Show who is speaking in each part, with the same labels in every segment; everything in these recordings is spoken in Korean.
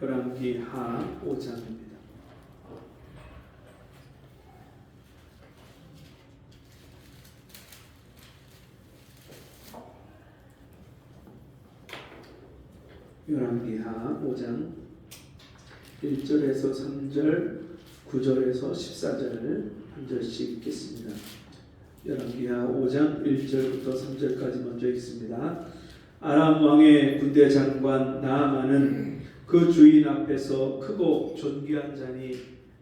Speaker 1: 열왕기하 5장입니다. 열왕기하 5장 1절에서 3절, 9절에서 14절 한 절씩 읽겠습니다. 열왕기하 5장 1절부터 3절까지 먼저 읽습니다. 아람 왕의 군대 장관 나아만은 그 주인 앞에서 크고 존귀한 자니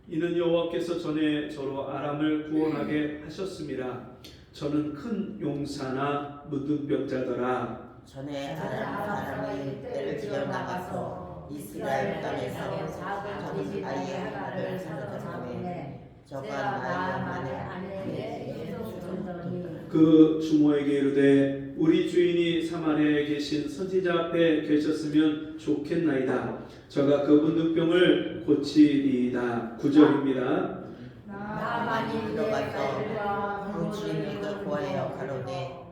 Speaker 1: 이는 여호와께서 전에 저로 아람을 구원하게 하셨음이라. 저는 큰 용사나 문둥병자더라.
Speaker 2: 전에 아람 사람이 때를 지어 나가서 이스라엘 땅에서 작은 아이 하나를 사로잡음에 저가 나아만의 아내에게 주더니
Speaker 1: 그 주모에게 이르되 우리 주인이 사마리아에 계신 선지자 앞에 계셨으면 좋겠나이다. 저가 그 문둥병을 고치리이다. 9절입니다.
Speaker 2: 나아만이 들어가서 그 주인에게 구하여 가로되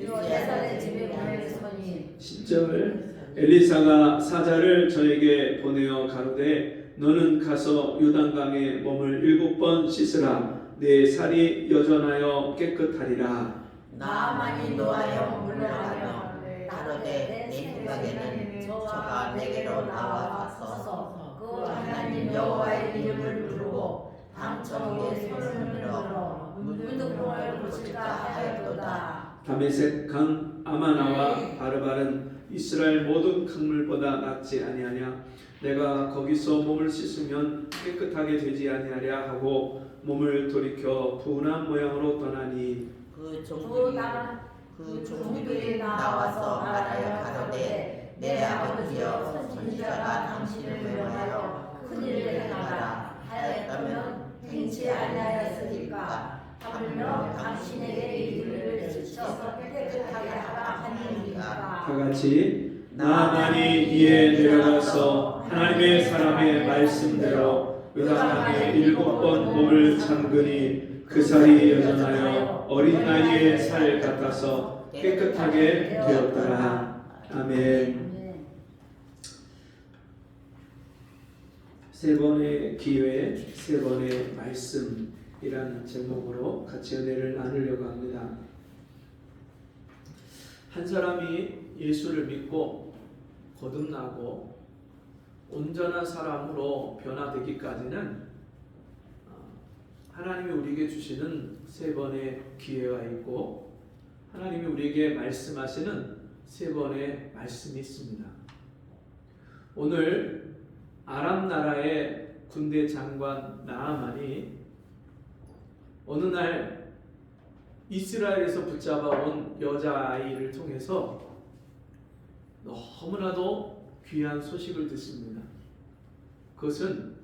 Speaker 2: 이스라엘의 집에 보내소니
Speaker 1: 10절 엘리사가 사자를 저에게 보내어 가로되 너는 가서 요단강에 몸을 7번 씻으라 내 살이 여전하여 깨끗하리라.
Speaker 2: 나아만이 노하여 물러가며 가로되 내 생각에는 저가 내게로 나와 서서 그 하나님 여호와의 이름을 부르고 당청 위에 손을 흔들어 문둥병을 고칠까 하였도다.
Speaker 1: 다메섹 강 아마나와 바르발은 이스라엘 모든 강물보다 낫지 아니하냐. 내가 거기서 몸을 씻으면 깨끗하게 되지 아니하랴 하고 몸을 돌이켜 분한 모양으로 떠나니
Speaker 2: 그 종들이 나와서 말하여 가로되 내 아버지여 선지자가 당신을 명하여 큰일을 행하라 하였다면 행치 아니하였으리까. 하물며 당신에게 이르기를 지쳐서 깨끗하게 하라 하니이다.
Speaker 1: 다같이 나아만이 이에 내려가서 하나님의 사람의 말씀대로 요단강에 7번 몸을 잠그니 그 살이 여전하여 어린 나이의 살 같아서 깨끗하게 되었더라. 아멘. 세 번의 기회, 세 번의 말씀이라는 제목으로 같이 은혜를 나누려고 합니다. 한 사람이 예수를 믿고 거듭나고 온전한 사람으로 변화되기까지는 하나님이 우리에게 주시는 세 번의 기회가 있고 하나님이 우리에게 말씀하시는 세 번의 말씀이 있습니다. 오늘 아람 나라의 군대 장관 나아만이 어느 날 이스라엘에서 붙잡아온 여자아이를 통해서 너무나도 귀한 소식을 듣습니다. 그것은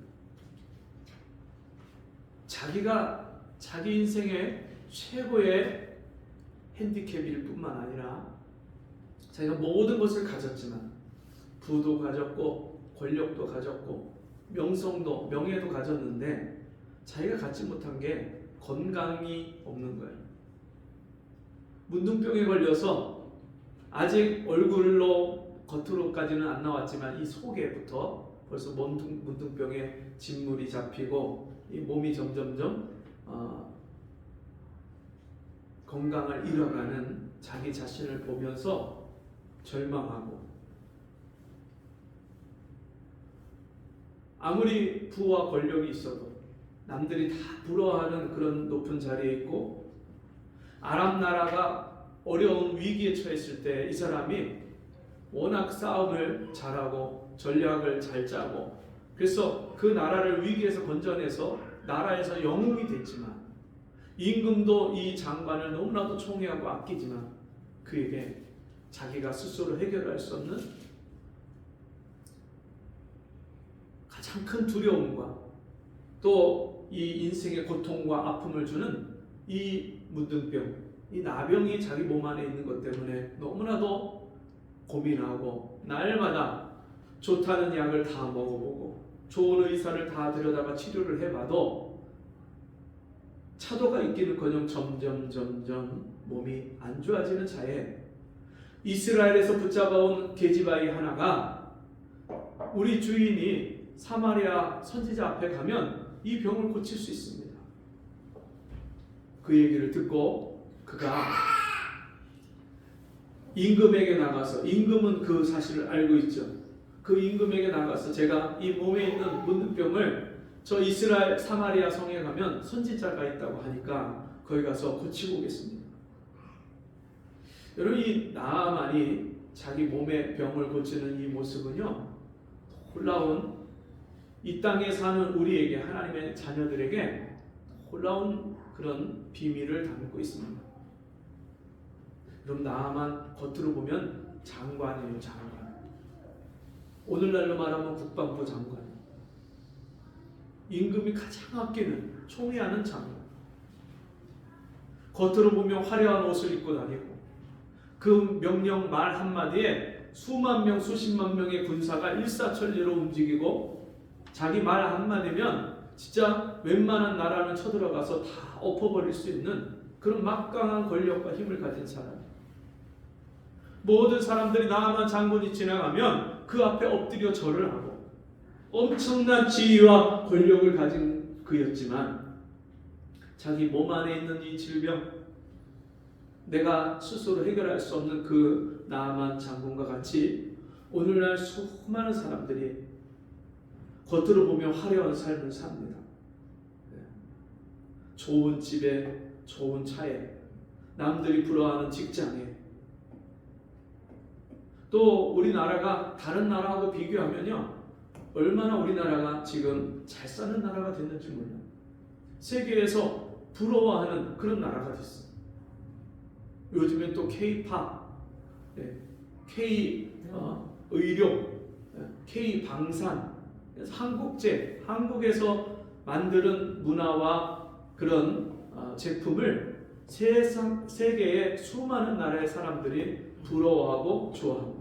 Speaker 1: 자기가 자기 인생의 최고의 핸디캡일 뿐만 아니라 자기가 모든 것을 가졌지만 부도 가졌고 권력도 가졌고 명성도 명예도 가졌는데 자기가 갖지 못한 게 건강이 없는 거예요. 문둥병에 걸려서 아직 얼굴로 겉으로까지는 안 나왔지만 이 속에부터 벌써 문둥병에 진물이 잡히고 이 몸이 점점점 건강을 잃어가는 자기 자신을 보면서 절망하고 아무리 부와 권력이 있어도 남들이 다 부러워하는 그런 높은 자리에 있고 아람 나라가 어려운 위기에 처했을 때 이 사람이 워낙 싸움을 잘하고 전략을 잘 짜고 그래서 그 나라를 위기에서 건져내서 나라에서 영웅이 됐지만 임금도 이 장관을 너무나도 총애하고 아끼지만 그에게 자기가 스스로 해결할 수 없는 가장 큰 두려움과 또 이 인생의 고통과 아픔을 주는 이 문둥병, 이 나병이 자기 몸 안에 있는 것 때문에 너무나도 고민하고 날마다 좋다는 약을 다 먹어보고 좋은 의사를 다 들여다가 치료를 해봐도 차도가 있기는커녕 점점 몸이 안 좋아지는 차에 이스라엘에서 붙잡아온 계집아이 하나가 우리 주인이 사마리아 선지자 앞에 가면 이 병을 고칠 수 있습니다. 그 얘기를 듣고 그가 임금에게 나가서 임금은 그 사실을 알고 있죠. 그 임금에게 나가서 제가 이 몸에 있는 문둥병을 저 이스라엘 사마리아 성에 가면 선지자가 있다고 하니까 거기 가서 고치고 오겠습니다. 여러분 이 나아만이 자기 몸의 병을 고치는 이 모습은요 놀라운 이 땅에 사는 우리에게 하나님의 자녀들에게 놀라운 그런 비밀을 담고 있습니다. 그럼 나아만 겉으로 보면 장관이에요. 장관. 오늘날로 말하면 국방부 장관. 임금이 가장 아끼는 총애하는 장관. 겉으로 보면 화려한 옷을 입고 다니고 그 명령 말 한마디에 수만 명 수십만 명의 군사가 일사천리로 움직이고 자기 말 한마디면 진짜 웬만한 나라는 쳐들어가서 다 엎어버릴 수 있는 그런 막강한 권력과 힘을 가진 사람. 모든 사람들이 나아만 장군이 지나가면 그 앞에 엎드려 절을 하고 엄청난 지위와 권력을 가진 그였지만 자기 몸 안에 있는 이 질병, 내가 스스로 해결할 수 없는 그 나아만 장군과 같이 오늘날 수많은 사람들이 겉으로 보면 화려한 삶을 삽니다. 좋은 집에, 좋은 차에, 남들이 부러워하는 직장에, 또 우리나라가 다른 나라하고 비교하면요, 얼마나 우리나라가 지금 잘 사는 나라가 됐는지 몰라요. 세계에서 부러워하는 그런 나라가 됐어요. 요즘엔 또 K-팝, K-의료, K-방산, 한국제, 한국에서 만드는 문화와 그런 제품을 세계의 수많은 나라의 사람들이 부러워하고 좋아합니다.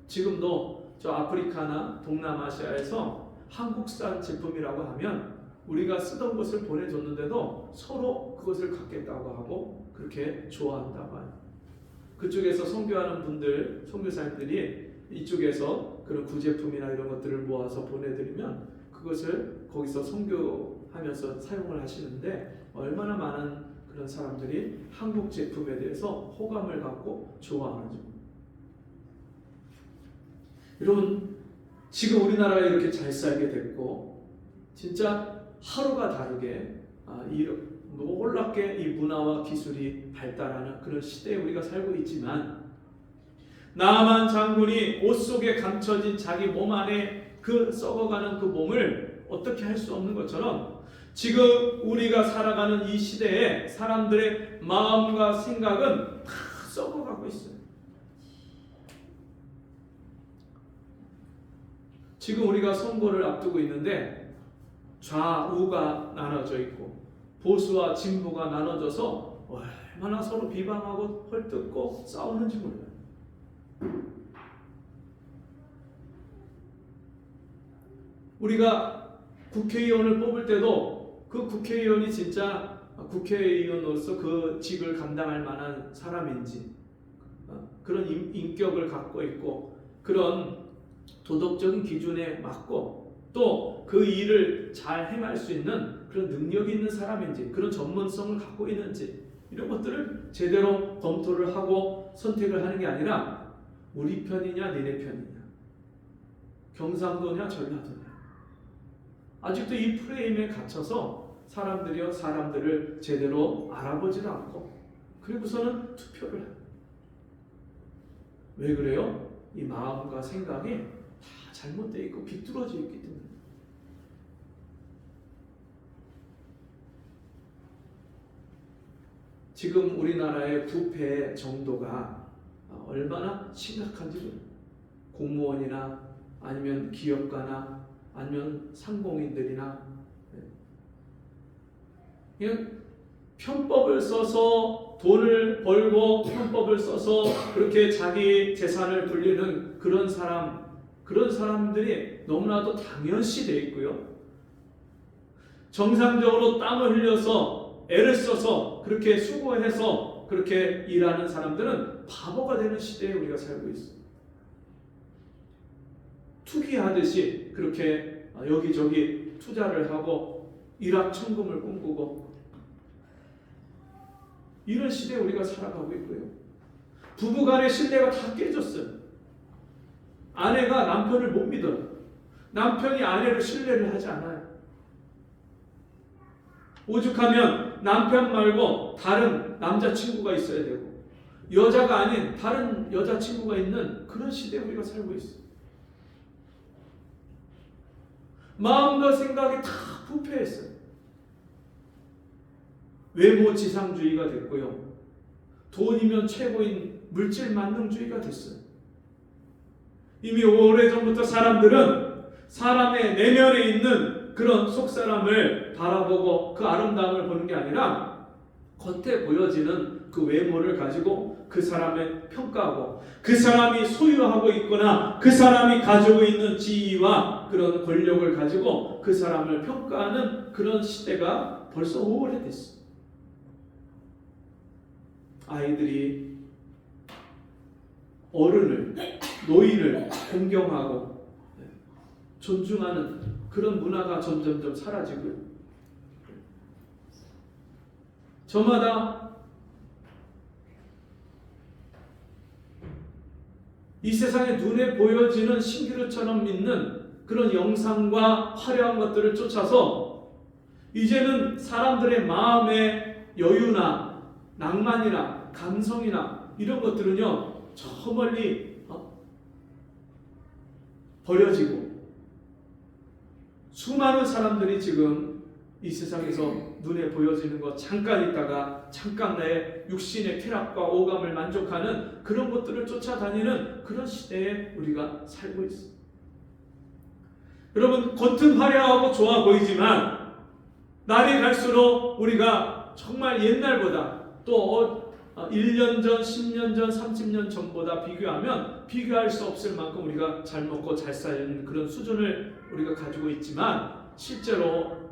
Speaker 1: 지금도 저 아프리카나 동남아시아에서 한국산 제품이라고 하면 우리가 쓰던 것을 보내줬는데도 서로 그것을 갖겠다고 하고 그렇게 좋아한다고 해요. 그쪽에서 선교하는 분들, 선교사님들이 이쪽에서 그런 구제품이나 이런 것들을 모아서 보내드리면 그것을 거기서 선교하면서 사용을 하시는데 얼마나 많은 그런 사람들이 한국 제품에 대해서 호감을 갖고 좋아하는지. 여러분, 지금 우리나라가 이렇게 잘 살게 됐고 진짜 하루가 다르게 놀랍게 이 문화와 기술이 발달하는 그런 시대에 우리가 살고 있지만 나아만 장군이 옷 속에 감춰진 자기 몸 안에 그 썩어가는 그 몸을 어떻게 할 수 없는 것처럼 지금 우리가 살아가는 이 시대에 사람들의 마음과 생각은 다 썩어가고 있어요. 지금 우리가 선거를 앞두고 있는데 좌우가 나눠져 있고 보수와 진보가 나눠져서 얼마나 서로 비방하고 헐뜯고 싸우는지 몰라요. 우리가 국회의원을 뽑을 때도 그 국회의원이 진짜 국회의원으로서 그 직을 감당할 만한 사람인지 그런 인격을 갖고 있고 그런 도덕적인 기준에 맞고 또 그 일을 잘 행할 수 있는 그런 능력이 있는 사람인지 그런 전문성을 갖고 있는지 이런 것들을 제대로 검토를 하고 선택을 하는 게 아니라 우리 편이냐 니네 편이냐 경상도냐 전라도냐 아직도 이 프레임에 갇혀서 사람들을 제대로 알아보지도 않고 그리고서는 투표를 해요. 왜 그래요? 이 마음과 생각이 다 잘못되어 있고 비뚤어져 있기 때문에. 지금 우리나라의 부패 정도가 얼마나 심각한지 몰라요. 공무원이나 아니면 기업가나 아니면 상공인들이나 그냥 편법을 써서 돈을 벌고 편법을 써서 그렇게 자기 재산을 불리는 그런 사람들이 너무나도 당연시 되어 있고요. 정상적으로 땀을 흘려서 애를 써서 그렇게 수고해서 그렇게 일하는 사람들은 바보가 되는 시대에 우리가 살고 있습니다. 투기하듯이 그렇게 여기저기 투자를 하고 일확천금을 꿈꾸고 이런 시대에 우리가 살아가고 있고요. 부부간의 신뢰가 다 깨졌어요. 아내가 남편을 못 믿어요. 남편이 아내를 신뢰를 하지 않아요. 오죽하면 남편 말고 다른 남자친구가 있어야 되고 여자가 아닌 다른 여자친구가 있는 그런 시대에 우리가 살고 있어요. 마음과 생각이 다 부패했어요. 외모 지상주의가 됐고요. 돈이면 최고인 물질 만능주의가 됐어요. 이미 오래전부터 사람들은 사람의 내면에 있는 그런 속사람을 바라보고 그 아름다움을 보는 게 아니라 겉에 보여지는 그 외모를 가지고 그 사람을 평가하고 그 사람이 소유하고 있거나 그 사람이 가지고 있는 지위와 그런 권력을 가지고 그 사람을 평가하는 그런 시대가 벌써 오래됐어요. 아이들이 어른을, 노인을 공경하고 존중하는 그런 문화가 점점점 사라지고요. 저마다 이 세상에 눈에 보여지는 신기루처럼 있는 그런 영상과 화려한 것들을 쫓아서 이제는 사람들의 마음의 여유나 낭만이나 감성이나 이런 것들은요 저 멀리 버려지고 수많은 사람들이 지금 이 세상에서 눈에 보여지는 것 잠깐 있다가 잠깐 나의 육신의 쾌락과 오감을 만족하는 그런 것들을 쫓아다니는 그런 시대에 우리가 살고 있습니다. 여러분, 겉은 화려하고 좋아 보이지만 날이 갈수록 우리가 정말 옛날보다 또 1년 전, 10년 전, 30년 전보다 비교하면 비교할 수 없을 만큼 우리가 잘 먹고 잘 사는 그런 수준을 우리가 가지고 있지만 실제로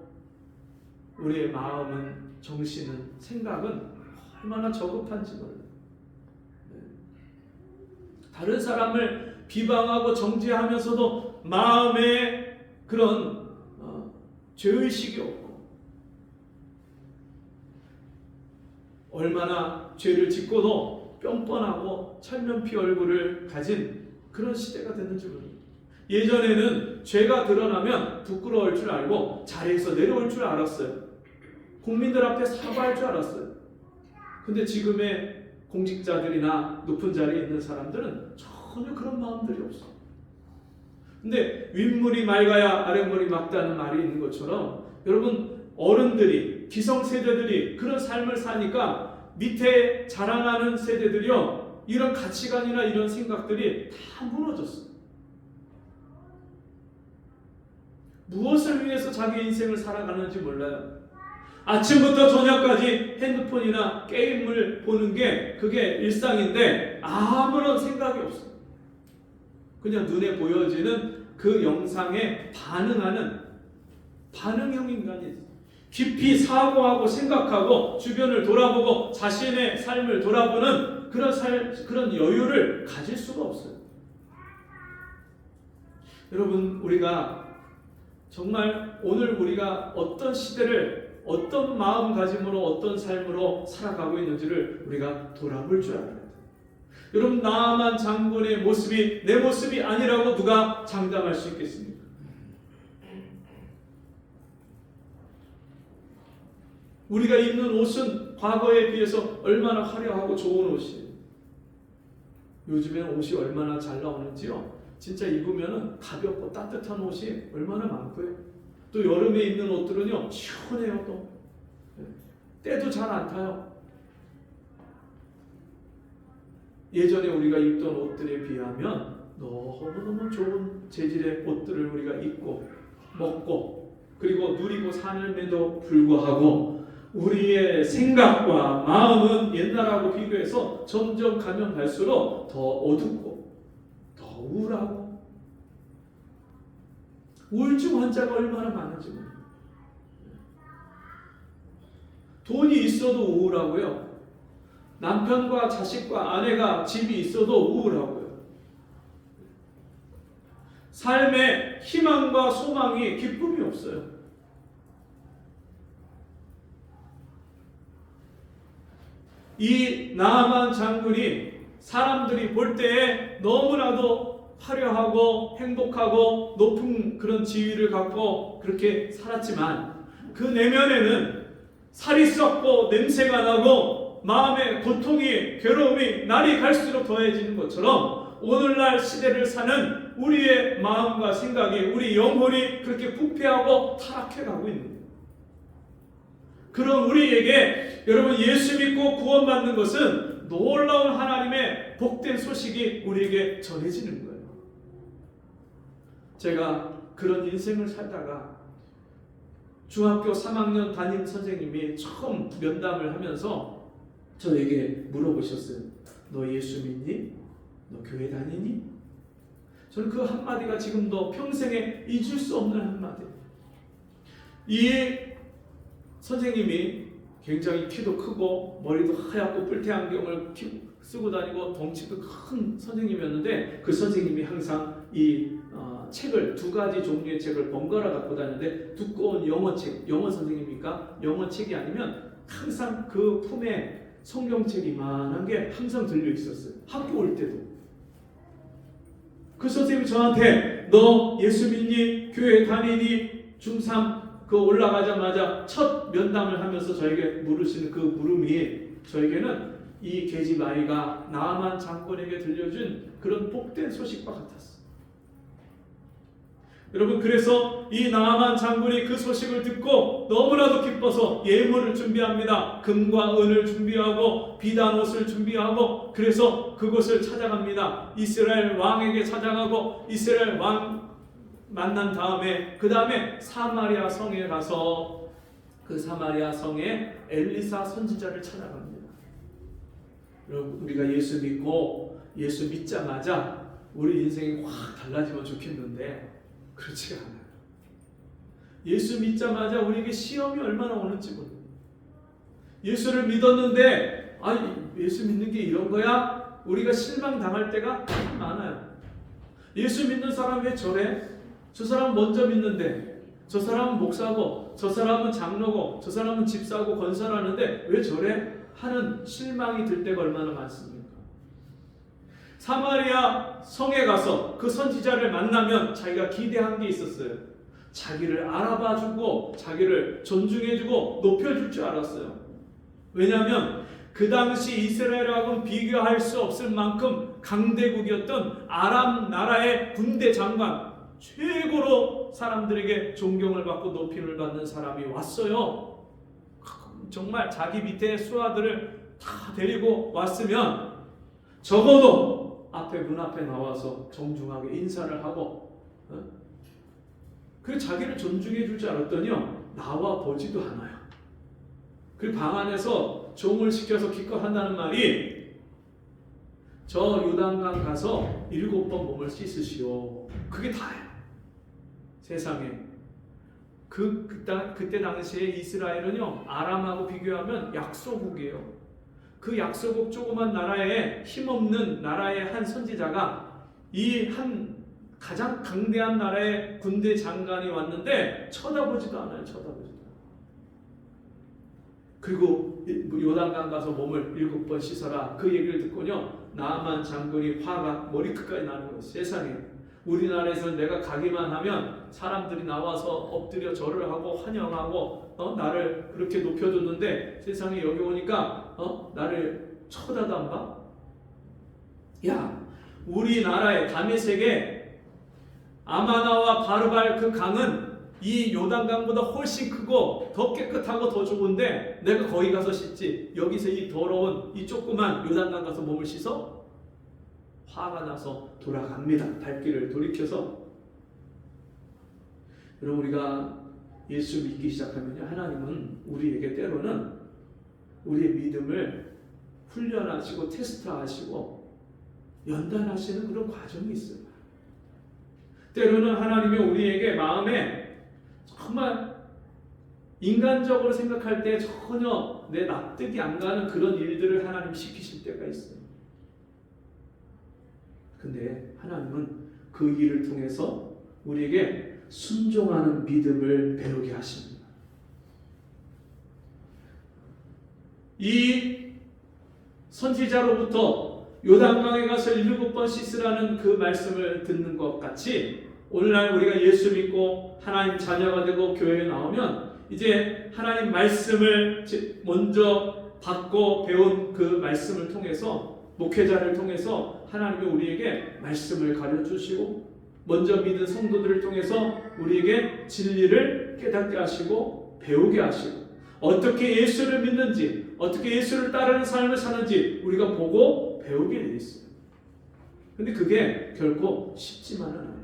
Speaker 1: 우리의 마음은, 정신은, 생각은 얼마나 저급한지 몰라요. 다른 사람을 비방하고 정죄하면서도 마음에 그런 죄의식이 없고 얼마나 죄를 짓고도 뻔뻔하고 철면피 얼굴을 가진 그런 시대가 됐는지 모릅니다. 예전에는 죄가 드러나면 부끄러울 줄 알고 자리에서 내려올 줄 알았어요. 국민들 앞에 사과할 줄 알았어요. 근데 지금의 공직자들이나 높은 자리에 있는 사람들은 전혀 그런 마음들이 없어요. 근데 윗물이 맑아야 아랫물이 맑다는 말이 있는 것처럼 여러분, 어른들이, 기성세대들이 그런 삶을 사니까 밑에 자라나는 세대들이요 이런 가치관이나 이런 생각들이 다 무너졌어요. 무엇을 위해서 자기 인생을 살아가는지 몰라요. 아침부터 저녁까지 핸드폰이나 게임을 보는 게 그게 일상인데 아무런 생각이 없어요. 그냥 눈에 보여지는 그 영상에 반응하는 반응형 인간이 깊이 사고하고 생각하고 주변을 돌아보고 자신의 삶을 돌아보는 그런 여유를 가질 수가 없어요. 여러분, 우리가 정말 오늘 우리가 어떤 시대를 어떤 마음가짐으로 어떤 삶으로 살아가고 있는지를 우리가 돌아볼 줄 알아야 돼요. 여러분, 나아만 장군의 모습이 내 모습이 아니라고 누가 장담할 수 있겠습니까? 우리가 입는 옷은 과거에 비해서 얼마나 화려하고 좋은 옷이에요. 요즘에는 옷이 얼마나 잘 나오는지요. 진짜 입으면 가볍고 따뜻한 옷이 얼마나 많고요. 또 여름에 입는 옷들은요 시원해요. 또 때도 잘 안 타요. 예전에 우리가 입던 옷들에 비하면 너무너무 좋은 재질의 옷들을 우리가 입고 먹고 그리고 누리고 사는데도 불구하고 우리의 생각과 마음은 옛날하고 비교해서 점점 가면 갈수록 더 어둡고 더 우울하고 우울증 환자가 얼마나 많은지 모릅니다. 돈이 있어도 우울하고요. 남편과 자식과 아내가 집이 있어도 우울하고요. 삶에 희망과 소망이 기쁨이 없어요. 이 나아만 장군이 사람들이 볼 때에 너무나도 화려하고 행복하고 높은 그런 지위를 갖고 그렇게 살았지만 그 내면에는 살이 썩고 냄새가 나고 마음의 고통이 괴로움이 날이 갈수록 더해지는 것처럼 오늘날 시대를 사는 우리의 마음과 생각이 우리 영혼이 그렇게 부패하고 타락해 가고 있는 거예요. 그런 우리에게 여러분 예수 믿고 구원받는 것은 놀라운 하나님의 복된 소식이 우리에게 전해지는 거예요. 제가 그런 인생을 살다가 중학교 3학년 담임 선생님이 처음 면담을 하면서 저에게 물어보셨어요. 너 예수 믿니? 너 교회 다니니? 저는 그 한마디가 지금도 평생에 잊을 수 없는 한마디. 이 선생님이 굉장히 키도 크고 머리도 하얗고 뿔테 안경을 쓰고 다니고 덩치도 큰 선생님이었는데 그 선생님이 항상 이 책을 두 가지 종류의 책을 번갈아 갖고 다니는데 두꺼운 영어책, 영어 선생님이니까 영어책이 아니면 항상 그 품에 성경책이 이만한 게 항상 들려 있었어요. 학교 올 때도. 그 선생님이 저한테 너 예수 믿니? 교회 다니니? 중3 그 올라가자마자 첫 면담을 하면서 저에게 물으시는 그 물음이 저에게는 이 계집 아이가 나아만 장군에게 들려준 그런 복된 소식과 같았어. 여러분, 그래서 이 나아만 장군이 그 소식을 듣고 너무나도 기뻐서 예물을 준비합니다. 금과 은을 준비하고 비단 옷을 준비하고 그래서 그곳을 찾아갑니다. 이스라엘 왕에게 찾아가고 이스라엘 왕 만난 다음에 그 다음에 사마리아 성에 가서 그 사마리아 성에 엘리사 선지자를 찾아갑니다. 여러분, 우리가 예수 믿고 예수 믿자마자 우리 인생이 확 달라지면 좋겠는데 그렇지 않아요. 예수 믿자마자 우리에게 시험이 얼마나 오는지 몰라요. 예수를 믿었는데 예수 믿는 게 이런 거야? 우리가 실망당할 때가 참 많아요. 예수 믿는 사람 왜 저래? 저 사람 먼저 믿는데, 저 사람은 목사고, 저 사람은 장로고, 저 사람은 집사고 건설하는데 왜 저래? 하는 실망이 들 때가 얼마나 많습니까? 사마리아 성에 가서 그 선지자를 만나면 자기가 기대한 게 있었어요. 자기를 알아봐주고 자기를 존중해주고 높여줄 줄 알았어요. 왜냐하면 그 당시 이스라엘하고는 비교할 수 없을 만큼 강대국이었던 아람 나라의 군대 장관, 최고로 사람들에게 존경을 받고 높임을 받는 사람이 왔어요. 정말 자기 밑에 수하들을 다 데리고 왔으면 적어도 문 앞에 나와서 정중하게 인사를 하고 그 자기를 존중해 줄 줄 알았더니요, 나와 보지도 않아요. 그 방 안에서 종을 시켜서 기껏 한다는 말이 저 요단강 가서 7번 몸을 씻으시오. 그게 다예요. 세상에. 그때 당시에 이스라엘은요, 아람하고 비교하면 약소국이에요. 그 약소국 조그만 나라에 힘없는 나라의 한 선지자가 이 한 가장 강대한 나라의 군대 장관이 왔는데 쳐다보지도 않아요. 쳐다보지도 않아요. 그리고 요단강 가서 몸을 7번 씻어라. 그 얘기를 듣고요, 나아만 장군이 화가 머리끝까지 나는 거예요. 세상에. 우리나라에서는 내가 가기만 하면 사람들이 나와서 엎드려 절을 하고 환영하고 나를 그렇게 높여줬는데 세상에 여기 오니까 나를 쳐다도 안 봐? 야, 우리나라의 다메섹에 아마나와 바르발 그 강은 이 요단강보다 훨씬 크고 더 깨끗하고 더 좋은데 내가 거기 가서 씻지, 여기서 이 더러운 이 조그만 요단강 가서 몸을 씻어? 화가 나서 돌아갑니다. 발길을 돌이켜서. 여러분, 우리가 예수 믿기 시작하면요, 하나님은 우리에게 때로는 우리의 믿음을 훈련하시고 테스트하시고 연단하시는 그런 과정이 있어요. 때로는 하나님이 우리에게 마음에 정말 인간적으로 생각할 때 전혀 내 납득이 안 가는 그런 일들을 하나님이 시키실 때가 있어요. 근데 하나님은 그 일을 통해서 우리에게 순종하는 믿음을 배우게 하십니다. 이 선지자로부터 요단강에 가서 7번 씻으라는 그 말씀을 듣는 것 같이 오늘날 우리가 예수 믿고 하나님 자녀가 되고 교회에 나오면 이제 하나님 말씀을 먼저 받고 배운 그 말씀을 통해서, 목회자를 통해서 하나님이 우리에게 말씀을 가르쳐주시고 먼저 믿은 성도들을 통해서 우리에게 진리를 깨닫게 하시고 배우게 하시고 어떻게 예수를 믿는지, 어떻게 예수를 따르는 삶을 사는지 우리가 보고 배우게 돼 있어요. 근데 그게 결코 쉽지만은 않아요.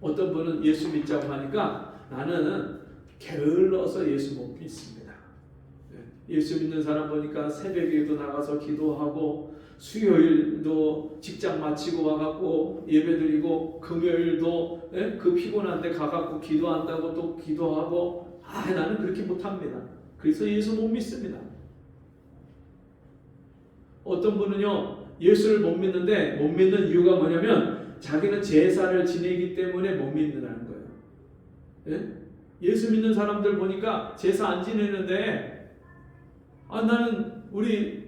Speaker 1: 어떤 분은 예수 믿자고 하니까 나는 게을러서 예수 못 믿습니다. 예수 믿는 사람 보니까 새벽에도 나가서 기도하고 수요일도 직장 마치고 와갖고 예배드리고 금요일도 그 피곤한데 가갖고 기도한다고 또 기도하고 나는 그렇게 못합니다. 그래서 예수 못 믿습니다. 어떤 분은요 예수를 못 믿는데 못 믿는 이유가 뭐냐면 자기는 제사를 지내기 때문에 못 믿는다는 거예요. 예? 예수 믿는 사람들 보니까 제사 안 지내는데 나는 우리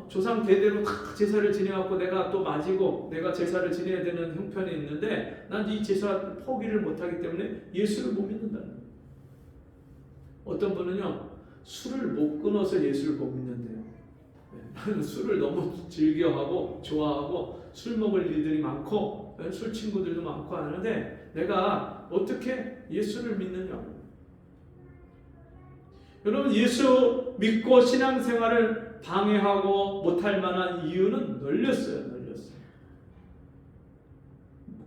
Speaker 1: 조상 대대로 다 제사를 지내갖고 내가 또 맞이고 내가 제사를 지내야 되는 형편이 있는데 난 이 제사 포기를 못하기 때문에 예수를 못 믿는다는 거예요. 어떤 분은요 술을 못 끊어서 예수를 못 믿는데요. 나는 술을 너무 즐겨하고 좋아하고 술 먹을 일들이 많고 술 친구들도 많고 하는데 내가 어떻게 예수를 믿느냐고. 여러분 예수 믿고 신앙생활을 방해하고 못할 만한 이유는 널렸어요.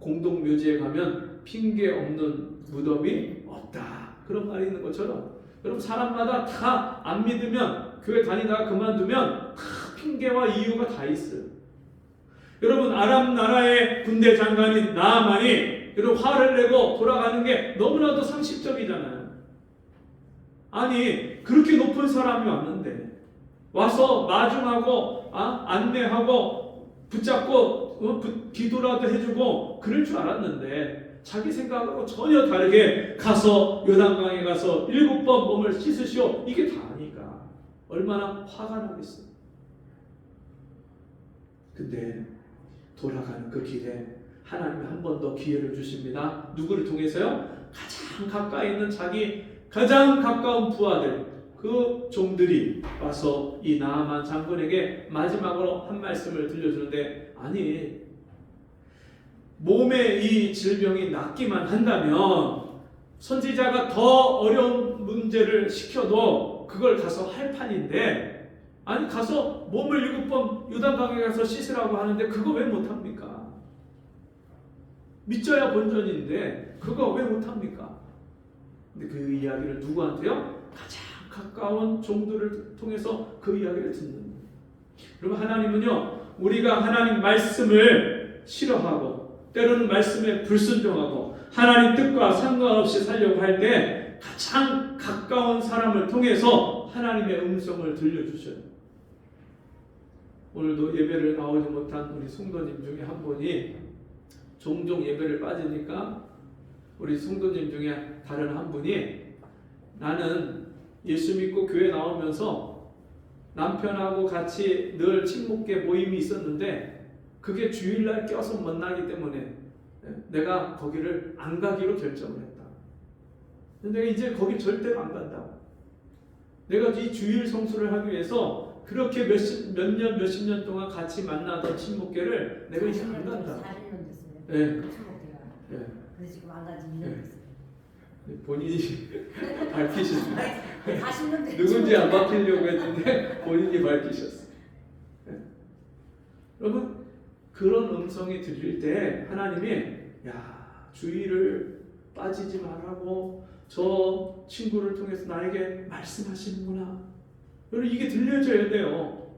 Speaker 1: 공동묘지에 가면 핑계 없는 무덤이 없다. 그런 말이 있는 것처럼 여러분 사람마다 다 안 믿으면 교회 다니다가 그만두면 다 핑계와 이유가 다 있어요. 여러분 아람 나라의 군대 장관인 나아만이 여러분 화를 내고 돌아가는 게 너무나도 상식적이잖아요. 아니 그렇게 높은 사람이 왔는데 와서 마중하고 안내하고 붙잡고 기도라도 해주고 그럴 줄 알았는데 자기 생각하고 전혀 다르게 가서 요단강에 가서 7번 몸을 씻으시오. 이게 다니까 얼마나 화가 나겠어요. 근데 돌아가는 그 길에 하나님이 한 번 더 기회를 주십니다. 누구를 통해서요? 가장 가까이 있는 자기 가장 가까운 부하들 그 종들이 와서 이 나아만 장군에게 마지막으로 한 말씀을 들려주는데 아니 몸에 이 질병이 낫기만 한다면 선지자가 더 어려운 문제를 시켜도 그걸 가서 할 판인데 아니 가서 몸을 7번 요단강에 가서 씻으라고 하는데 그거 왜 못합니까? 믿져야 본전인데 그거 왜 못합니까? 근데 그 이야기를 누구한테요? 가장 가까운 종들을 통해서 그 이야기를 듣는 거예요. 그러면 하나님은요 우리가 하나님 말씀을 싫어하고 때로는 말씀에 불순종하고 하나님 뜻과 상관없이 살려고 할 때 가장 가까운 사람을 통해서 하나님의 음성을 들려주셔요. 오늘도 예배를 나오지 못한 우리 성도님 중에 한 분이 종종 예배를 빠지니까 우리 성도님 중에 다른 한 분이 나는 예수 믿고 교회 나오면서 남편하고 같이 늘 친목계 모임이 있었는데 그게 주일날 껴서 만나기 때문에 내가 거기를 안 가기로 결정을 했다. 내가 이제 거기 절대로 안 간다고. 내가 이 주일 성수를 하기 위해서 그렇게 몇십 년 동안 같이 만나던 친목계를 내가 이제 안 간다.
Speaker 3: 40년 됐어요.
Speaker 1: 네.
Speaker 3: 친목계가.
Speaker 1: 네.
Speaker 3: 근데 지금 안 간지 2년 됐어요.
Speaker 1: 본인이 밝히셨습니다.
Speaker 3: 40년 됐죠.
Speaker 1: 누군지 안 밝히려고 했는데 본인이 밝히셨어요. 네. 여러분 그런 음성이 들릴 때 하나님이 주의를 빠지지 말라고 저 친구를 통해서 나에게 말씀하시는구나. 여러분 이게 들려줘야 돼요.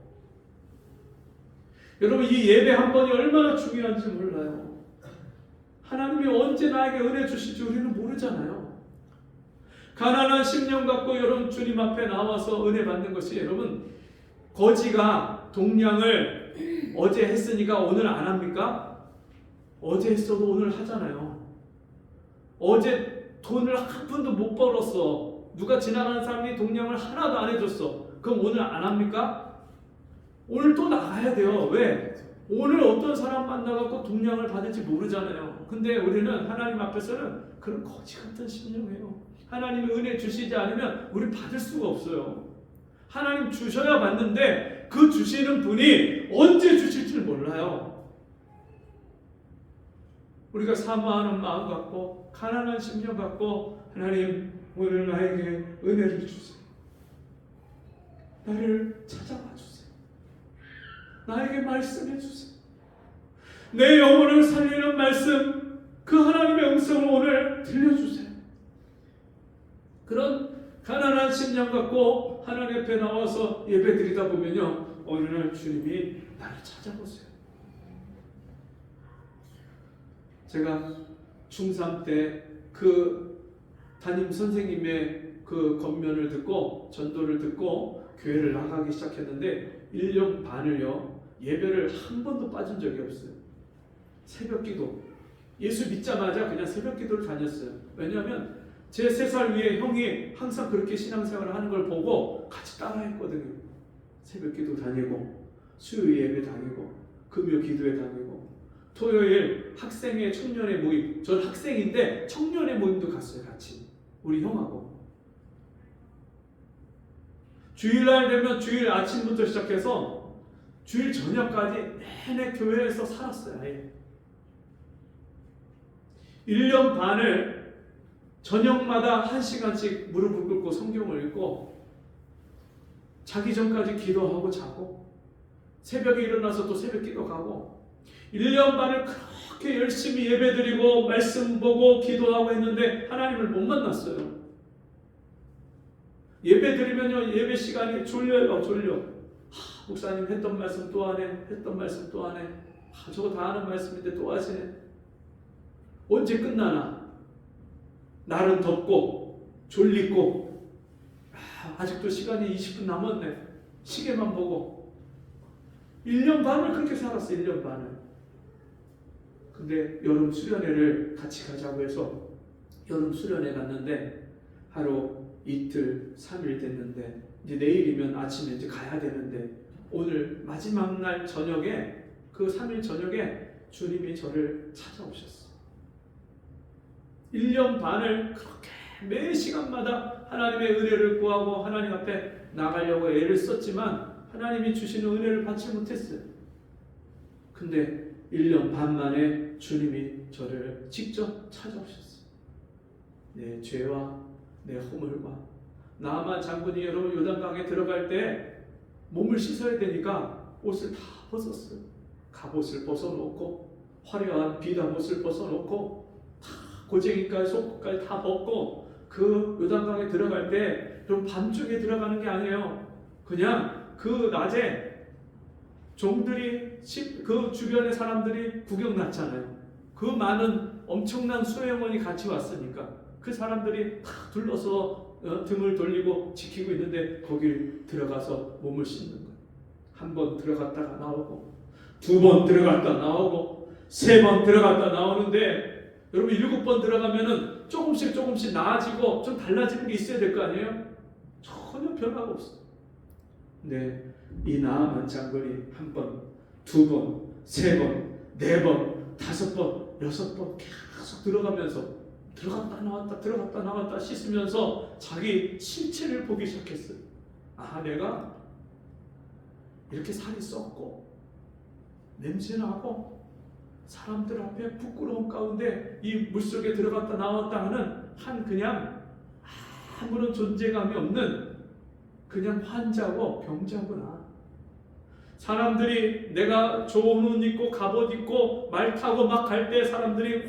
Speaker 1: 여러분 이 예배 한 번이 얼마나 중요한지 몰라요. 하나님이 언제 나에게 은혜 주실지 우리는 모르잖아요. 가난한 심령 갖고 여러분 주님 앞에 나와서 은혜 받는 것이 여러분 거지가 동량을 어제 했으니까 오늘 안 합니까? 어제 했어도 오늘 하잖아요. 어제 돈을 한 푼도 못 벌었어. 누가 지나가는 사람이 동량을 하나도 안 해줬어. 그럼 오늘 안 합니까? 오늘 또 나가야 돼요. 왜? 오늘 어떤 사람 만나갖고 동량을 받을지 모르잖아요. 근데 우리는 하나님 앞에서는 그런 거지 같은 심령이에요. 하나님이 은혜 주시지 않으면 우리 받을 수가 없어요. 하나님 주셔야 받는데 그 주시는 분이 언제 주실지 몰라요. 우리가 사모하는 마음 갖고 가난한 심령 갖고 하나님 오늘 나에게 은혜를 주세요. 나를 찾아와 주세요. 나에게 말씀해 주세요. 내 영혼을 살리는 말씀 그 하나님의 음성을 오늘 들려주세요. 그런 가난한 심령 갖고 하나님 앞에 나와서 예배 드리다 보면요 어느 날 주님이 나를 찾아보세요. 제가 중3 때 그 담임 선생님의 그 권면을 듣고 전도를 듣고 교회를 나가기 시작했는데 1년 반을요 예배를 한 번도 빠진 적이 없어요. 새벽기도 예수 믿자마자 그냥 새벽기도를 다녔어요. 왜냐하면 제 3살 위에 형이 항상 그렇게 신앙생활을 하는 걸 보고 같이 따라했거든요. 새벽기도 다니고 수요일 예배 다니고 금요 기도회 다니고 토요일 학생회 청년회 모임, 전 학생인데 청년회 모임도 갔어요. 같이 우리 형하고. 주일날 되면 주일 아침부터 시작해서 주일 저녁까지 내내 교회에서 살았어요. 아예. 1년 반을 저녁마다 1시간씩 무릎을 꿇고 성경을 읽고 자기 전까지 기도하고 자고 새벽에 일어나서 또 새벽 기도 가고 1년 반을 그렇게 열심히 예배드리고 말씀 보고 기도하고 했는데 하나님을 못 만났어요. 예배드리면요, 예배 시간이 졸려요. 목사님 했던 말씀 또 하네, 했던 말씀 또 하네. 저거 다 아는 말씀인데 또 하시네. 언제 끝나나? 날은 덥고 졸리고 아직도 시간이 20분 남았네. 시계만 보고 1년 반을 그렇게 살았어. 1년 반을. 근데 여름 수련회를 같이 가자고 해서 여름 수련회 갔는데 하루 이틀 3일 됐는데 이제 내일이면 아침에 이제 가야 되는데 오늘 마지막 날 저녁에 그 3일 저녁에 주님이 저를 찾아오셨어. 1년 반을 그렇게 매 시간마다 하나님의 은혜를 구하고 하나님 앞에 나가려고 애를 썼지만 하나님이 주시는 은혜를 받지 못했어요. 근데 1년 반 만에 주님이 저를 직접 찾아오셨어요. 내 죄와 내 허물과 나아만 장군이 여러분 요단강에 들어갈 때 몸을 씻어야 되니까 옷을 다 벗었어요. 갑옷을 벗어놓고 화려한 비단옷을 벗어놓고 다 고쟁이까지 속까지 다 벗고 그 요단강에 들어갈 때 여러분 밤중에 들어가는 게 아니에요. 그냥 그 낮에 종들이 그 주변의 사람들이 구경 났잖아요. 그 많은 엄청난 수행원이 같이 왔으니까 그 사람들이 다 둘러서 등을 돌리고 지키고 있는데 거길 들어가서 몸을 씻는 거예요. 한 번 들어갔다가 나오고 2번 들어갔다 나오고 3번 들어갔다 나오는데 여러분 7번 들어가면은 조금씩 나아지고 좀 달라지는 게 있어야 될 거 아니에요? 전혀 변화가 없어요. 근데 이 나아만 장군이 1번, 2번, 3번, 4번, 5번, 6번 계속 들어가면서 들어갔다 나왔다 씻으면서 자기 실체를 보기 시작했어요. 아, 내가 이렇게 살이 썩고 냄새나고 사람들 앞에 부끄러운 가운데 이 물속에 들어갔다 나왔다 하는 그냥 아무런 존재감이 없는 그냥 환자고 병자구나. 사람들이 내가 좋은 옷 입고 갑옷 입고 말 타고 막 갈 때 사람들이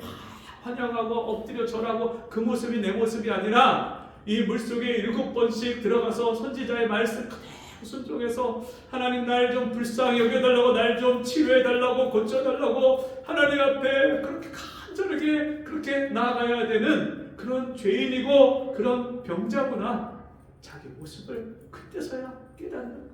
Speaker 1: 환영하고 엎드려 절하고 그 모습이 내 모습이 아니라 이 물속에 7번씩 들어가서 선지자의 말씀 그대로 순종해서 하나님 날 좀 불쌍히 여겨달라고 날 좀 치료해달라고 고쳐달라고 하나님 앞에 그렇게 간절하게 그렇게 나아가야 되는 그런 죄인이고 그런 병자구나. 자기 모습을 그때서야 깨닫는 거예요.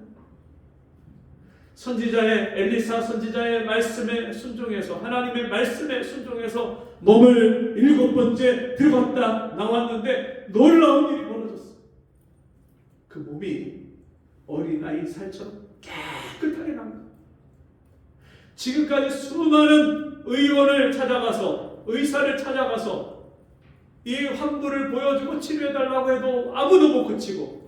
Speaker 1: 선지자의 엘리사 선지자의 말씀에 순종해서 하나님의 말씀에 순종해서 몸을 7번째 들어갔다 나왔는데 놀라운 일이 벌어졌어. 그 몸이 어린아이 살처럼 깨끗하게 난 거야. 지금까지 수많은 의원을 찾아가서 의사를 찾아가서 이 환부를 보여주고 치료해달라고 해도 아무도 못 고치고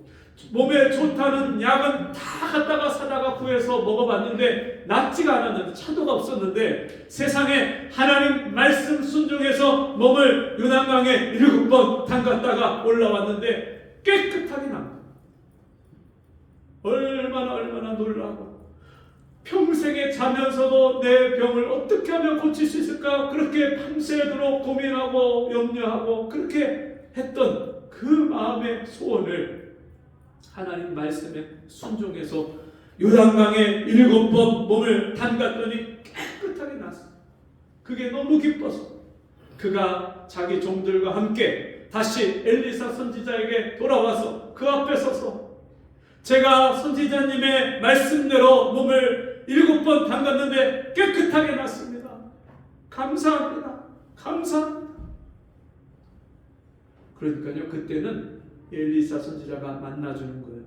Speaker 1: 몸에 좋다는 약은 다 갖다가 사다가 구해서 먹어봤는데 낫지가 않았는데 차도가 없었는데 세상에 하나님 말씀 순종해서 몸을 요단강에 7번 담갔다가 올라왔는데 깨끗하게 난 거예요. 얼마나 놀라고 평생에 자면서도 내 병을 어떻게 하면 고칠 수 있을까 그렇게 밤새도록 고민하고 염려하고 그렇게 했던 그 마음의 소원을 하나님 말씀에 순종해서 요단강에 7번 몸을 담갔더니 깨끗하게 났어. 그게 너무 기뻐서 그가 자기 종들과 함께 다시 엘리사 선지자에게 돌아와서 그 앞에 서서 제가 선지자님의 말씀대로 몸을 물을 7번 담갔는데 깨끗하게 났습니다. 감사합니다. 감사합니다. 그러니까요, 그때는 엘리사 선지자가 만나주는 거예요.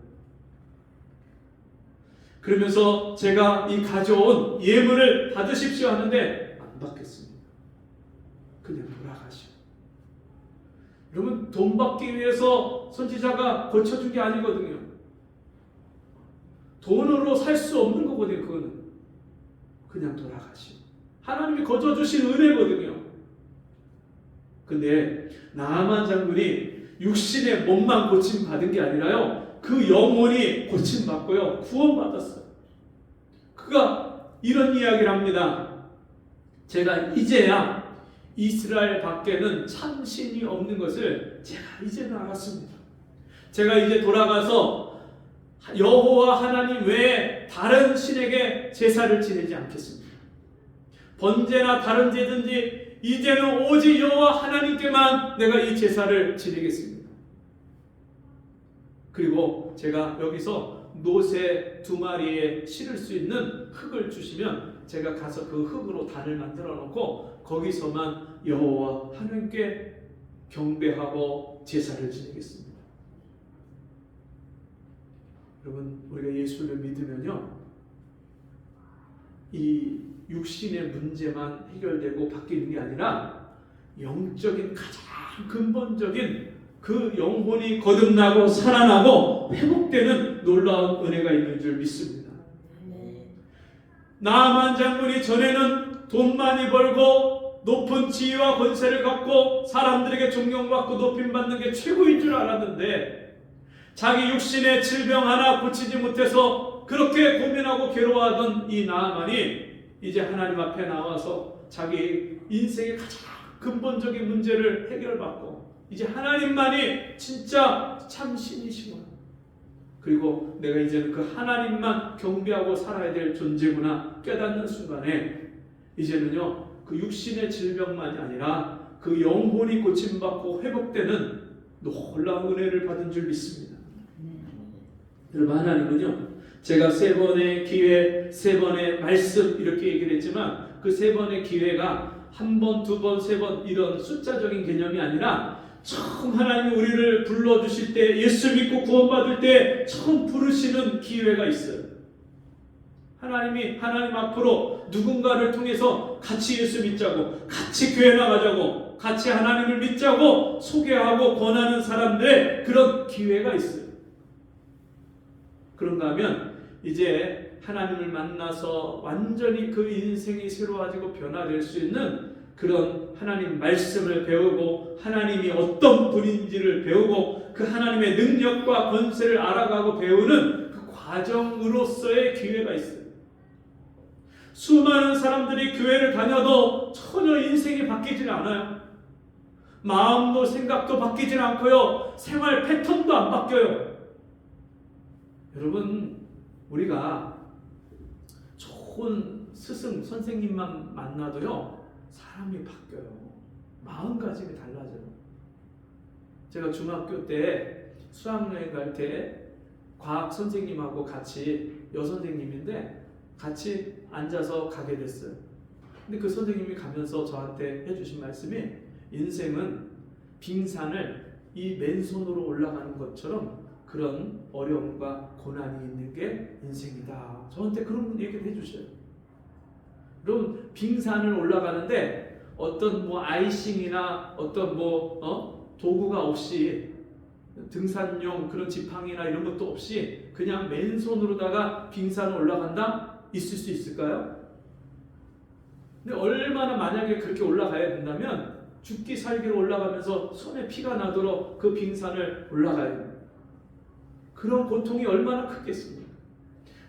Speaker 1: 그러면서 제가 이 가져온 예물을 받으십시오 하는데 안 받겠습니다. 그냥 돌아가시오. 여러분, 돈 받기 위해서 선지자가 고쳐준 게 아니거든요. 돈으로 살 수 없는 거거든요. 그거는 그냥 돌아가시오. 하나님이 거저주신 은혜거든요. 근데 나아만 장군이 육신의 몸만 고침받은 게 아니라요, 그 영혼이 고침받고요, 구원받았어요. 그가 이런 이야기를 합니다. 제가 이제야 이스라엘 밖에는 참 신이 없는 것을 제가 이제는 알았습니다. 제가 이제 돌아가서 여호와 하나님 외에 다른 신에게 제사를 지내지 않겠습니다. 번제나 다른 제든지 이제는 오직 여호와 하나님께만 내가 이 제사를 지내겠습니다. 그리고 제가 여기서 노새 2마리에 실을 수 있는 흙을 주시면 제가 가서 그 흙으로 단을 만들어 놓고 거기서만 여호와 하나님께 경배하고 제사를 지내겠습니다. 여러분, 우리가 예수를 믿으면요, 이 육신의 문제만 해결되고 바뀌는 게 아니라 영적인 가장 근본적인 그 영혼이 거듭나고 살아나고 회복되는 놀라운 은혜가 있는 줄 믿습니다. 나아만 장군이 전에는 돈 많이 벌고 높은 지위와 권세를 갖고 사람들에게 존경받고 높임받는 게 최고인 줄 알았는데, 자기 육신의 질병 하나 고치지 못해서 그렇게 고민하고 괴로워하던 이 나아만이 이제 하나님 앞에 나와서 자기 인생의 가장 근본적인 문제를 해결받고 이제 하나님만이 진짜 참 신이시구나, 그리고 내가 이제는 그 하나님만 경배하고 살아야 될 존재구나 깨닫는 순간에 이제는요, 그 육신의 질병만이 아니라 그 영혼이 고침받고 회복되는 놀라운 은혜를 받은 줄 믿습니다. 여러분, 하나님은요, 제가 3번의 기회, 3번의 말씀 이렇게 얘기를 했지만 그 3번의 기회가 1번, 2번, 3번 이런 숫자적인 개념이 아니라 처음 하나님이 우리를 불러주실 때, 예수 믿고 구원받을 때 처음 부르시는 기회가 있어요. 하나님이 하나님 앞으로 누군가를 통해서 같이 예수 믿자고, 같이 교회 나가자고, 같이 하나님을 믿자고 소개하고 권하는 사람들의 그런 기회가 있어요. 그런가 하면 이제 하나님을 만나서 완전히 그 인생이 새로워지고 변화될 수 있는 그런 하나님 말씀을 배우고 하나님이 어떤 분인지를 배우고 그 하나님의 능력과 권세를 알아가고 배우는 그 과정으로서의 기회가 있어요. 수많은 사람들이 교회를 다녀도 전혀 인생이 바뀌질 않아요. 마음도 생각도 바뀌질 않고요, 생활 패턴도 안 바뀌어요. 여러분, 우리가 좋은 스승, 선생님만 만나도요, 사람이 바뀌어요. 마음가짐이 달라져요. 제가 중학교 때 수학여행 갈 때 과학 선생님하고 같이, 여선생님인데 같이 앉아서 가게 됐어요. 근데 그 선생님이 가면서 저한테 해주신 말씀이, 인생은 빙산을 이 맨손으로 올라가는 것처럼 그런 어려움과 고난이 있는 게 인생이다. 저한테 그런 얘기를 해주셔요. 여러분, 빙산을 올라가는데 어떤 아이싱이나 어떤 도구가 없이, 등산용 그런 지팡이나 이런 것도 없이 그냥 맨손으로다가 빙산을 올라간다? 있을 수 있을까요? 근데 얼마나 만약에 그렇게 올라가야 된다면 죽기 살기로 올라가면서 손에 피가 나도록 그 빙산을 올라가야 됩니다. 그런 고통이 얼마나 크겠습니까?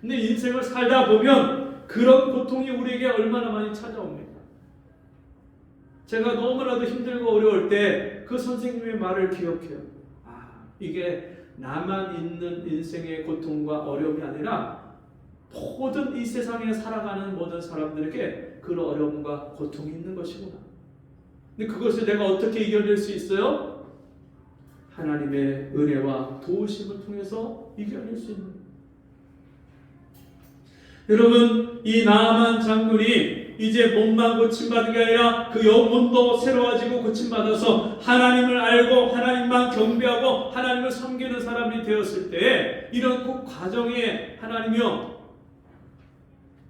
Speaker 1: 근데 인생을 살다 보면 그런 고통이 우리에게 얼마나 많이 찾아옵니까? 제가 너무나도 힘들고 어려울 때 그 선생님의 말을 기억해요. 이게 나만 있는 인생의 고통과 어려움이 아니라 모든 이 세상에 살아가는 모든 사람들에게 그런 어려움과 고통이 있는 것이구나. 근데 그것을 내가 어떻게 이겨낼 수 있어요? 하나님의 은혜와 도우심을 통해서 이겨낼 수 있는. 여러분, 이 나아만 장군이 이제 몸만 고침받은 게 아니라 그 영혼도 새로워지고 고침받아서 하나님을 알고 하나님만 경배하고 하나님을 섬기는 사람이 되었을 때 이런 그 과정에 하나님이요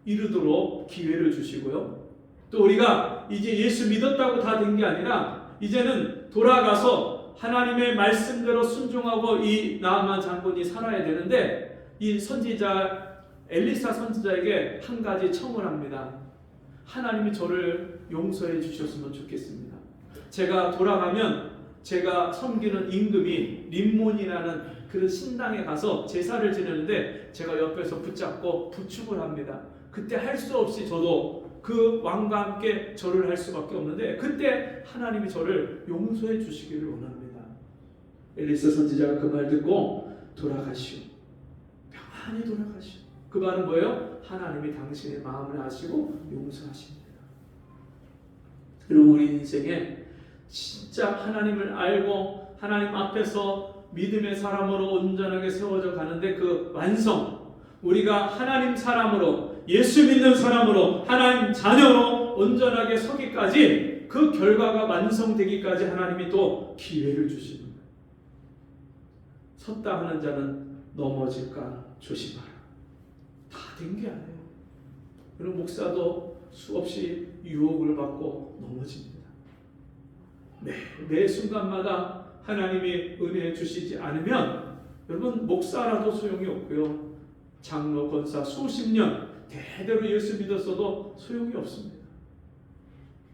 Speaker 1: 이르도록 기회를 주시고요. 또 우리가 이제 예수 믿었다고 다 된 게 아니라 이제는 돌아가서 하나님의 말씀대로 순종하고 이 나아만 장군이 살아야 되는데 이 선지자 엘리사 선지자에게 한 가지 청을 합니다. 하나님이 저를 용서해 주셨으면 좋겠습니다. 제가 돌아가면 제가 섬기는 임금이 림몬이라는 그런 신당에 가서 제사를 지내는데 제가 옆에서 붙잡고 부축을 합니다. 그때 할 수 없이 저도 그 왕과 함께 절을 할 수밖에 없는데 그때 하나님이 저를 용서해 주시기를 원합니다. 엘리사 선지자가 그 말 듣고 돌아가시오. 평안히 돌아가시오. 그 말은 뭐예요? 하나님이 당신의 마음을 아시고 용서하십니다. 그리고 우리 인생에 진짜 하나님을 알고 하나님 앞에서 믿음의 사람으로 온전하게 세워져 가는데 그 완성, 우리가 하나님 사람으로 예수 믿는 사람으로 하나님 자녀로 온전하게 서기까지 그 결과가 완성되기까지 하나님이 또 기회를 주시는 거예요. 섰다 하는 자는 넘어질까 조심하라. 다 된 게 아니에요. 그리고 목사도 수없이 유혹을 받고 넘어집니다. 매 순간마다 하나님이 은혜 주시지 않으면 여러분 목사라도 소용이 없고요. 장로, 권사 수십 년 대대로 예수 믿었어도 소용이 없습니다.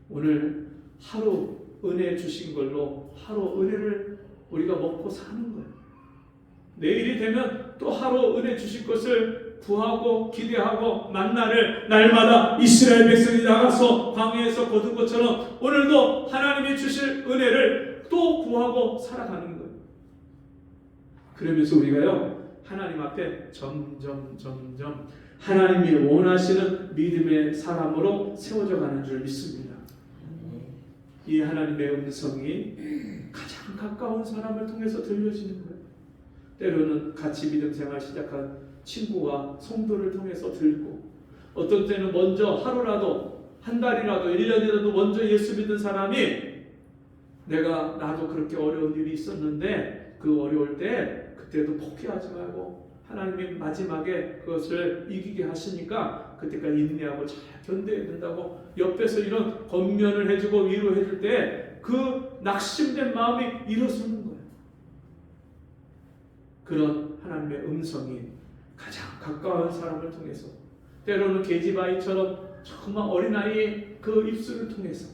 Speaker 1: 오늘 하루 은혜 주신 걸로 하루 은혜를 우리가 먹고 사는 거예요. 내일이 되면 또 하루 은혜 주실 것을 구하고 기대하고 만나를 날마다 이스라엘 백성이 나가서 광야에서 거둔 것처럼 오늘도 하나님이 주실 은혜를 또 구하고 살아가는 거예요. 그러면서 우리가요 하나님 앞에 점점 하나님이 원하시는 믿음의 사람으로 세워져 가는 줄 믿습니다. 이 하나님의 음성이 가장 가까운 사람을 통해서 들려지는 거예요. 때로는 같이 믿음 생활 시작한 친구와 성도를 통해서 들고, 어떤 때는 먼저 하루라도 한 달이라도 1년이라도 먼저 예수 믿는 사람이 나도 그렇게 어려운 일이 있었는데 그 어려울 때 그때도 포기하지 말고 하나님이 마지막에 그것을 이기게 하시니까 그때까지 인내하고 잘 견뎌야 된다고 옆에서 이런 권면을 해주고 위로해줄 때 그 낙심된 마음이 일어서는 거예요. 그런 하나님의 음성이 가장 가까운 사람을 통해서, 때로는 계집아이처럼 정말 어린아이의 그 입술을 통해서,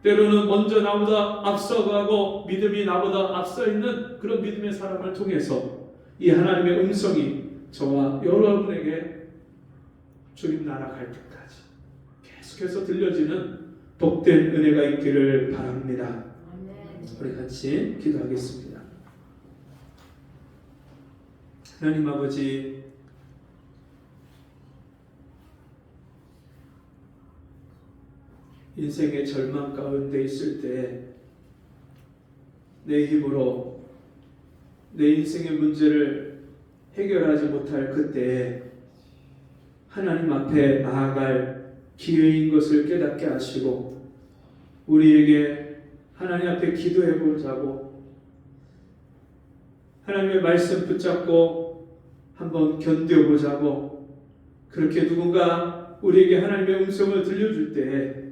Speaker 1: 때로는 먼저 나보다 앞서가고 믿음이 나보다 앞서 있는 그런 믿음의 사람을 통해서 이 하나님의 음성이 저와 여러분에게 주님 나라 갈 때까지 계속해서 들려지는 복된 은혜가 있기를 바랍니다. 우리 같이 기도하겠습니다. 하나님 아버지, 인생의 절망 가운데 있을 때 내 힘으로 내 인생의 문제를 해결하지 못할 그때 하나님 앞에 나아갈 기회인 것을 깨닫게 하시고 우리에게 하나님 앞에 기도해 보자고, 하나님의 말씀 붙잡고 한번 견뎌보자고, 그렇게 누군가 우리에게 하나님의 음성을 들려줄 때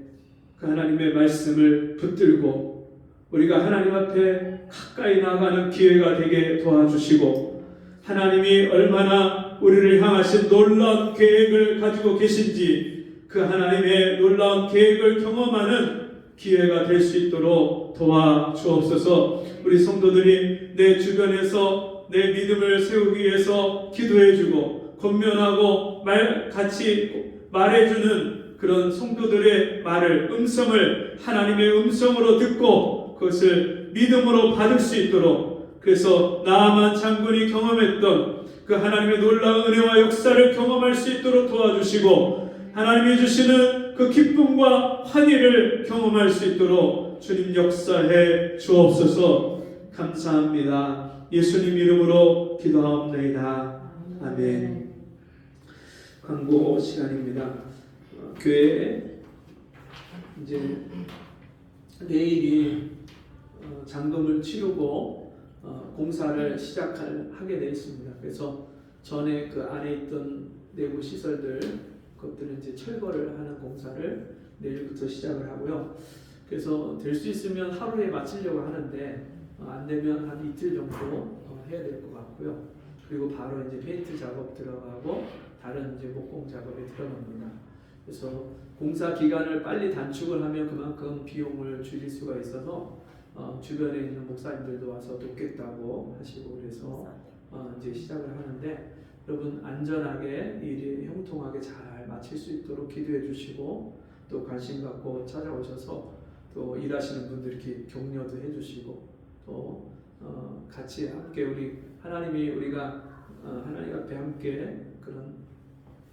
Speaker 1: 그 하나님의 말씀을 붙들고 우리가 하나님 앞에 가까이 나아가는 기회가 되게 도와주시고, 하나님이 얼마나 우리를 향하신 놀라운 계획을 가지고 계신지 그 하나님의 놀라운 계획을 경험하는 기회가 될 수 있도록 도와주옵소서. 우리 성도들이 내 주변에서 내 믿음을 세우기 위해서 기도해주고 권면하고 같이 말해주는 그런 성도들의 말을, 음성을 하나님의 음성으로 듣고 그것을 믿음으로 받을 수 있도록, 그래서 나아만 장군이 경험했던 그 하나님의 놀라운 은혜와 역사를 경험할 수 있도록 도와주시고, 하나님이 주시는 그 기쁨과 환희를 경험할 수 있도록 주님 역사해 주옵소서. 감사합니다. 예수님 이름으로 기도하옵나이다. 아멘. 광고 시간입니다. 교회에 이제 내일이 잔금을 치르고 공사를 하게 되어 있습니다. 그래서 전에 그 안에 있던 내부 시설들 그것들은 이제 철거를 하는 공사를 내일부터 시작을 하고요. 그래서 될 수 있으면 하루에 마치려고 하는데 안 되면 한 이틀 정도 해야 될 것 같고요. 그리고 바로 이제 페인트 작업 들어가고 다른 이제 목공 작업에 들어갑니다. 그래서 공사 기간을 빨리 단축을 하면 그만큼 비용을 줄일 수가 있어서 주변에 있는 목사님들도 와서 돕겠다고 하시고 그래서 이제 시작을 하는데 여러분 안전하게 일이 형통하게 잘 마칠 수 있도록 기도해 주시고 또 관심 갖고 찾아오셔서 또 일하시는 분들 이렇게 격려도 해주시고 또 같이 함께 우리가 하나님 앞에 함께 그런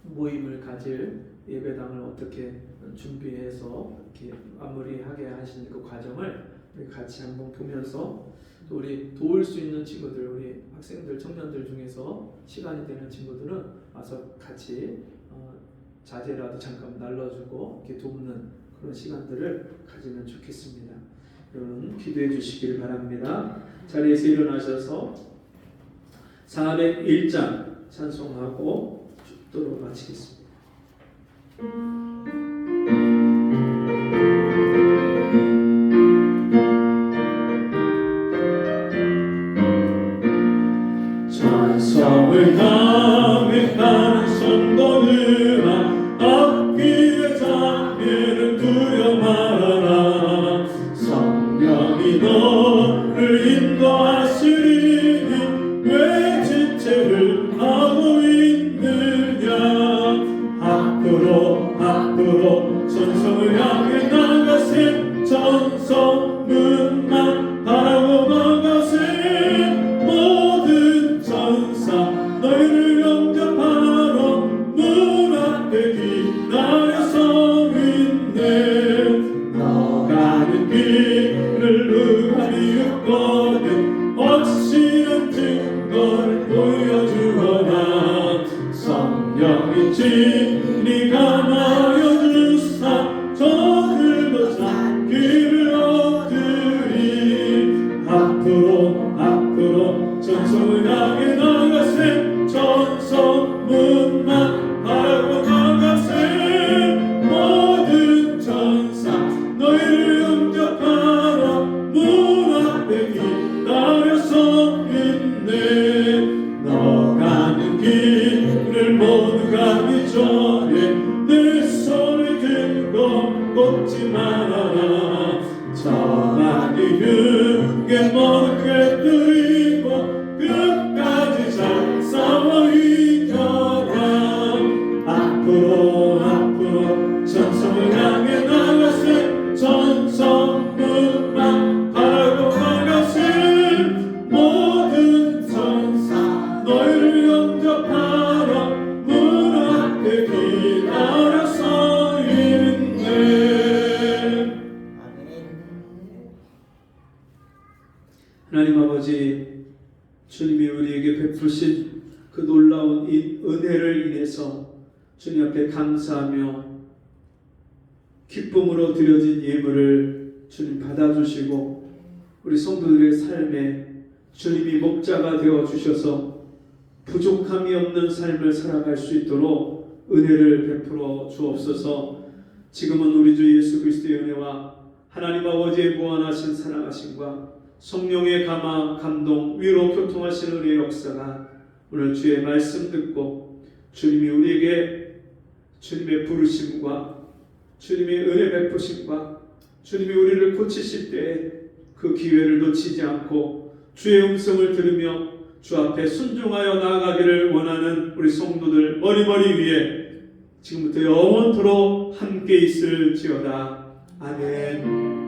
Speaker 1: 모임을 가질 예배당을 어떻게 준비해서 이렇게 마무리하게 하시는 그 과정을 우리 같이 한번 보면서 또 우리 도울 수 있는 친구들, 우리 학생들, 청년들 중에서 시간이 되는 친구들은 와서 같이 자제라도 잠깐 날려주고 이렇게 돕는 그런 시간들을 가지면 좋겠습니다. 여러분 기도해 주시길 바랍니다. 자리에서 일어나셔서 401장 찬송하고 축도로 마치겠습니다.
Speaker 4: 찬송을 향해 가는 성도들아 앞길의 장애를 두려 말아라. 성령이 너를 인도하시리니 왜 지체를 하고 있느냐. 앞으로 전성을 향해 나가세. 전성 문만 바라고 나가세. 모든 전사 너희를 영접하러 문 앞에 기다려 서 있네. 너 가는 길을 누가 비웃거든 확실한 증거를 보여주어라. 성령이 진리 감하여 주사 저들도 잔기를 얻으리. 앞으로 전성을 향해 나가세. 전성 문만 바라고 나가세. 모든 전사 너희를 영접하러 문 앞에 기다려 서 있네. 너 가는 길을 모두 가기 전에 내 손을 들고 걷지 말아라. 정하니 흙에 머리 꿰뚫이고 끝까지 잘 싸워 이겨라. 앞으로 전성을 향해 나가세. 전성 문만 바라고 나가세. 모든 전사 너희를 영접하러 문 앞에 기다려 서 있네.
Speaker 1: 하나님 아버지, 주님이 우리에게 베푸신 그 놀라운 이 은혜를 인해서 주님 앞에 감사하며 기쁨으로 드려진 예물을 주님 받아주시고 우리 성도들의 삶에 주님이 목자가 되어 주셔서 부족함이 없는 삶을 살아갈 수 있도록 은혜를 베풀어 주옵소서. 지금은 우리 주 예수 그리스도의 은혜와 하나님 아버지의 무한하신 사랑하심과 성령의 감화, 감동, 위로 교통하시는 은혜의 역사가 오늘 주의 말씀 듣고 주님이 우리에게 주님의 부르심과 주님의 은혜 베푸심과 주님이 우리를 고치실 때에 그 기회를 놓치지 않고 주의 음성을 들으며 주 앞에 순종하여 나아가기를 원하는 우리 성도들 머리머리 위에 지금부터 영원토록 함께 있을지어다. 아멘.